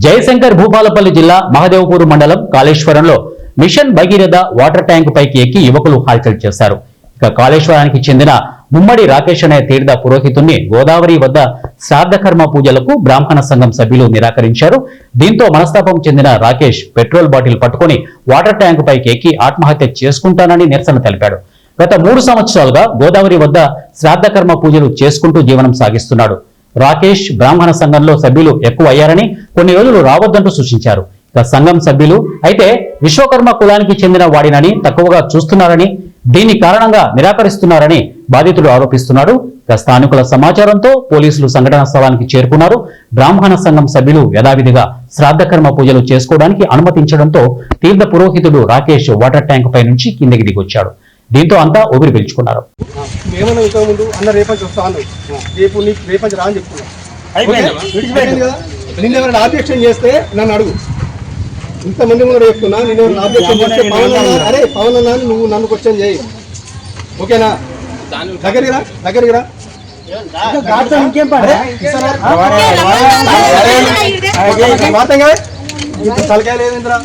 జయశంకర్ భూపాలపల్లి జిల్లా మహదేవపూర్ మండలం కాళేశ్వరంలో మిషన్ భగీరథ వాటర్ ట్యాంక్ పైకి ఎక్కి యువకులు హల్చల్ చేశారు. ఇక కాళేశ్వరానికి చెందిన ముమ్మడి రాకేష్ అనే తీర్థ పురోహితుణ్ణి గోదావరి వద్ద శ్రాద్ధకర్మ పూజలకు బ్రాహ్మణ సంఘం సభ్యులు నిరాకరించారు. దీంతో మనస్తాపం చెందిన రాకేష్ పెట్రోల్ బాటిల్ పట్టుకుని వాటర్ ట్యాంక్ పైకి ఎక్కి ఆత్మహత్య చేసుకుంటానని నిరసన తెలిపాడు. గత 3 సంవత్సరాలుగా గోదావరి వద్ద శ్రాద్ధకర్మ పూజలు చేసుకుంటూ జీవనం సాగిస్తున్నాడు. రాకేష్ బ్రాహ్మణ సంఘంలో సభ్యులు ఎక్కువ అయ్యారని కొన్ని రోజులు రావద్దంటూ సూచించారు. ఇక సంఘం సభ్యులు అయితే విశ్వకర్మ కులానికి చెందిన వాడినని తక్కువగా చూస్తున్నారని, దీని కారణంగా నిరాకరిస్తున్నారని బాధితుడు ఆరోపిస్తున్నాడు. ఇక స్థానికుల సమాచారంతో పోలీసులు సంఘటనా స్థలానికి చేరుకున్నారు. బ్రాహ్మణ సంఘం సభ్యులు యథావిధిగా శ్రాద్ధకర్మ పూజలు చేసుకోవడానికి అనుమతించడంతో తీర్థ పురోహితుడు రాకేష్ వాటర్ ట్యాంక్ పై నుంచి కిందకి దిగొచ్చాడు. దీంతో అంతా ఊపిరి పీల్చుకున్నారు. ఆబ్జెక్షన్ చేస్తే నన్ను అడుగు. ఇంతమంది ముందు చెప్తున్నా, నేను ఆబ్జెక్షన్ చేస్తే పవన్ అన్నా నువ్వు నన్ను క్వశ్చన్ చేయి. ఓకేనా? దగ్గరికి రా. తలకాయ లేదేంద్రా.